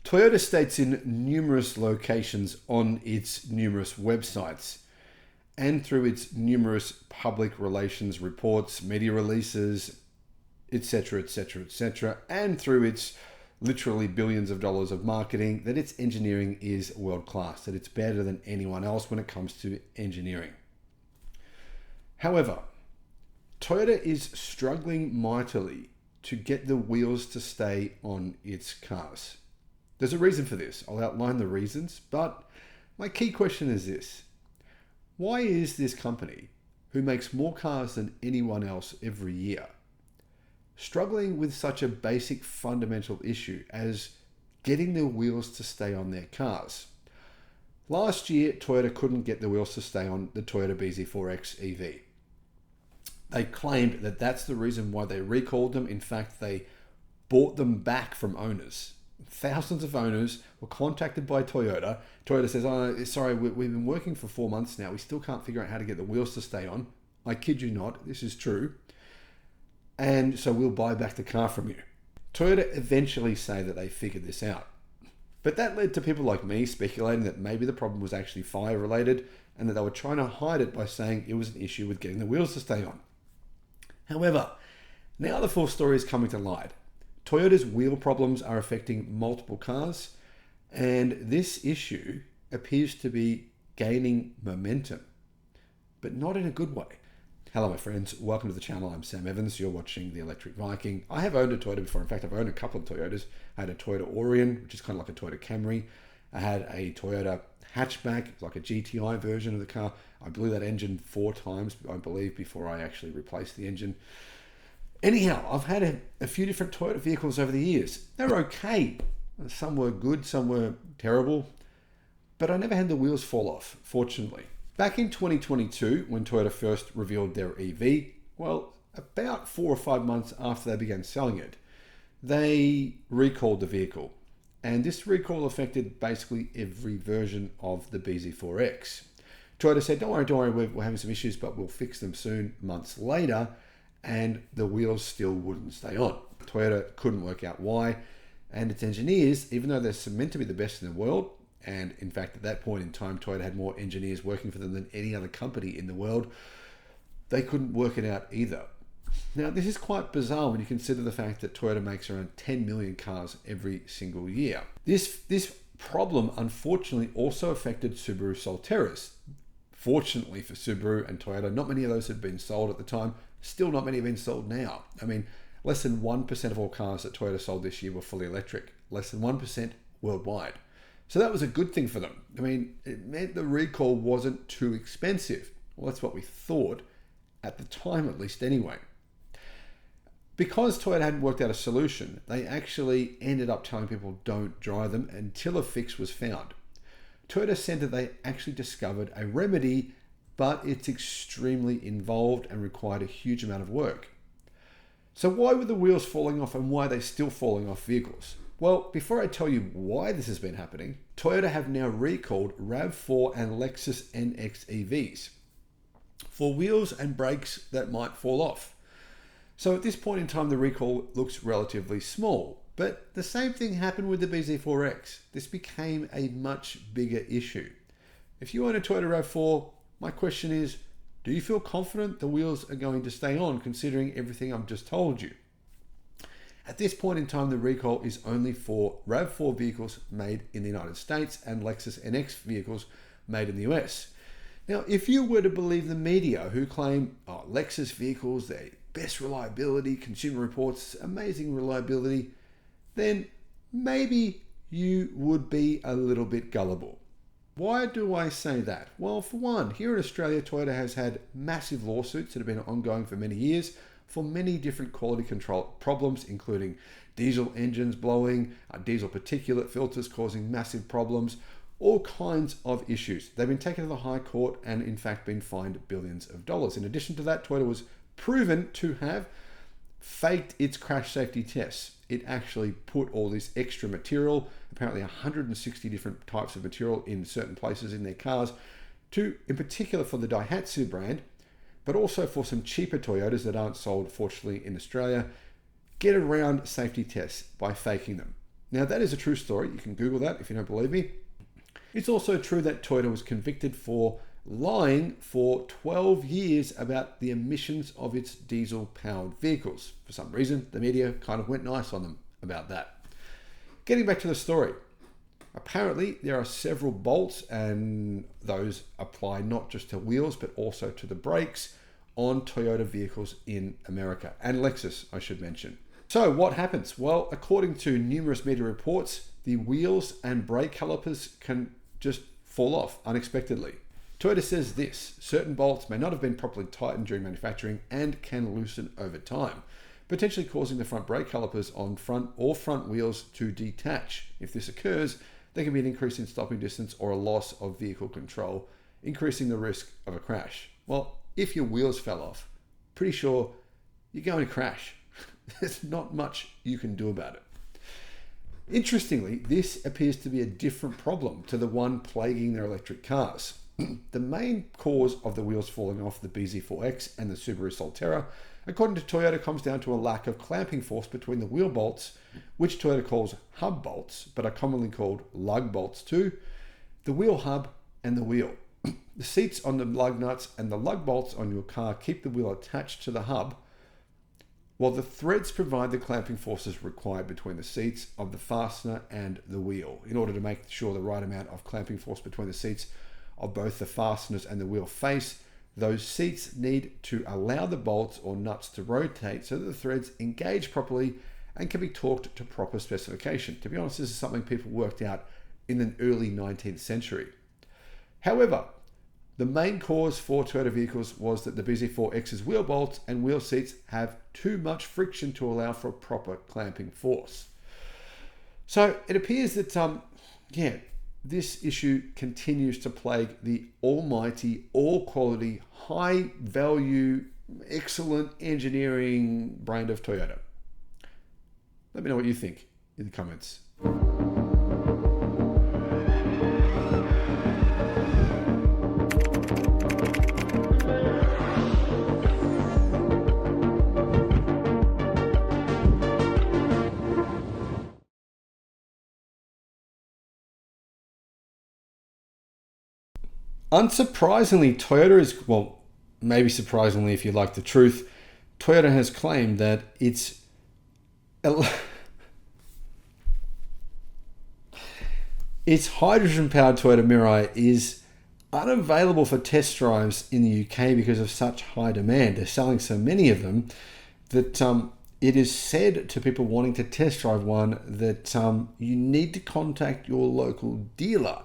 Toyota states in numerous locations on its numerous websites and through its numerous public relations reports, media releases, etc., etc., etc., and through its literally billions of dollars of marketing, that its engineering is world-class, that it's better than anyone else when it comes to engineering. However, Toyota is struggling mightily to get the wheels to stay on its cars. There's a reason for this. I'll outline the reasons, but my key question is this. Why is this company, who makes more cars than anyone else every year, struggling with such a basic fundamental issue as getting the wheels to stay on their cars? Last year, Toyota couldn't get the wheels to stay on the Toyota BZ4X EV. They claimed that that's the reason why they recalled them. In fact, they bought them back from owners. Thousands of owners were contacted by Toyota. Toyota says, "Oh, sorry, we've been working for 4 months now. We still can't figure out how to get the wheels to stay on. I kid you not, this is true. And so we'll buy back the car from you." Toyota eventually say that they figured this out. But that led to people like me speculating that maybe the problem was actually fire related and that they were trying to hide it by saying it was an issue with getting the wheels to stay on. However, now the full story is coming to light. Toyota's wheel problems are affecting multiple cars, and this issue appears to be gaining momentum, but not in a good way. Hello, my friends. Welcome to the channel. I'm Sam Evans. You're watching the Electric Viking. I have owned a Toyota before. In fact, I've owned a couple of Toyotas. I had a Toyota Orion, which is kind of like a Toyota Camry. I had a Toyota hatchback, like a GTI version of the car. I blew that engine 4 times, I believe, before I actually replaced the engine. Anyhow, I've had a few different Toyota vehicles over the years. They were okay. Some were good, some were terrible, but I never had the wheels fall off, fortunately. Back in 2022, when Toyota first revealed their EV, well, about 4 or 5 months after they began selling it, they recalled the vehicle. And this recall affected basically every version of the BZ4X. Toyota said, don't worry, we're having some issues, but we'll fix them soon. Months later, and the wheels still wouldn't stay on. Toyota couldn't work out why, and its engineers, even though they're meant to be the best in the world, and in fact at that point in time Toyota had more engineers working for them than any other company in the world, they couldn't work it out either. Now this is quite bizarre when you consider the fact that Toyota makes around 10 million cars every single year. This problem unfortunately also affected Subaru Solterras. Fortunately for Subaru and Toyota, not many of those had been sold at the time. Still not many have been sold now. I mean, less than 1% of all cars that Toyota sold this year were fully electric. Less than 1% worldwide. So that was a good thing for them. I mean, it meant the recall wasn't too expensive. Well, that's what we thought, at the time at least anyway. Because Toyota hadn't worked out a solution, they actually ended up telling people don't drive them until a fix was found. Toyota said that they actually discovered a remedy, but it's extremely involved and required a huge amount of work. So why were the wheels falling off and why are they still falling off vehicles? Well, before I tell you why this has been happening, Toyota have now recalled RAV4 and Lexus NX EVs for wheels and brakes that might fall off. So at this point in time, the recall looks relatively small, but the same thing happened with the BZ4X. This became a much bigger issue. If you own a Toyota RAV4, my question is, do you feel confident the wheels are going to stay on considering everything I've just told you? At this point in time, the recall is only for RAV4 vehicles made in the United States and Lexus NX vehicles made in the US. Now, if you were to believe the media who claim, Lexus vehicles, they're best reliability, Consumer Reports, amazing reliability, then maybe you would be a little bit gullible. Why do I say that? Well, for one, here in Australia, Toyota has had massive lawsuits that have been ongoing for many years for many different quality control problems, including diesel engines blowing, diesel particulate filters causing massive problems, all kinds of issues. They've been taken to the High Court and in fact been fined billions of dollars. In addition to that, Toyota was proven to have faked its crash safety tests. It actually put all this extra material, apparently 160 different types of material in certain places in their cars, in particular for the Daihatsu brand, but also for some cheaper Toyotas that aren't sold, fortunately, in Australia, get around safety tests by faking them. Now, that is a true story. You can Google that if you don't believe me. It's also true that Toyota was convicted for lying for 12 years about the emissions of its diesel-powered vehicles. For some reason, the media kind of went nice on them about that. Getting back to the story. Apparently, there are several bolts, and those apply not just to wheels, but also to the brakes on Toyota vehicles in America, and Lexus, I should mention. So what happens? Well, according to numerous media reports, the wheels and brake calipers can just fall off unexpectedly. Toyota says this: certain bolts may not have been properly tightened during manufacturing and can loosen over time, potentially causing the front brake calipers on front wheels to detach. If this occurs, there can be an increase in stopping distance or a loss of vehicle control, increasing the risk of a crash. Well, if your wheels fell off, pretty sure you're going to crash. There's not much you can do about it. Interestingly, this appears to be a different problem to the one plaguing their electric cars. The main cause of the wheels falling off the BZ4X and the Subaru Solterra, according to Toyota, comes down to a lack of clamping force between the wheel bolts, which Toyota calls hub bolts, but are commonly called lug bolts too, the wheel hub and the wheel. The seats on the lug nuts and the lug bolts on your car keep the wheel attached to the hub, while the threads provide the clamping forces required between the seats of the fastener and the wheel. In order to make sure the right amount of clamping force between the seats of both the fasteners and the wheel face, those seats need to allow the bolts or nuts to rotate so that the threads engage properly and can be torqued to proper specification. To be honest, this is something people worked out in the early 19th century. However, the main cause for Toyota vehicles was that the BZ4X's wheel bolts and wheel seats have too much friction to allow for a proper clamping force. So it appears that, this issue continues to plague the almighty, all-quality, high-value, excellent engineering brand of Toyota. Let me know what you think in the comments. Unsurprisingly, Toyota is, well, maybe surprisingly if you like the truth, Toyota has claimed that its hydrogen-powered Toyota Mirai is unavailable for test drives in the UK because of such high demand. They're selling so many of them that it is said to people wanting to test drive one that you need to contact your local dealer.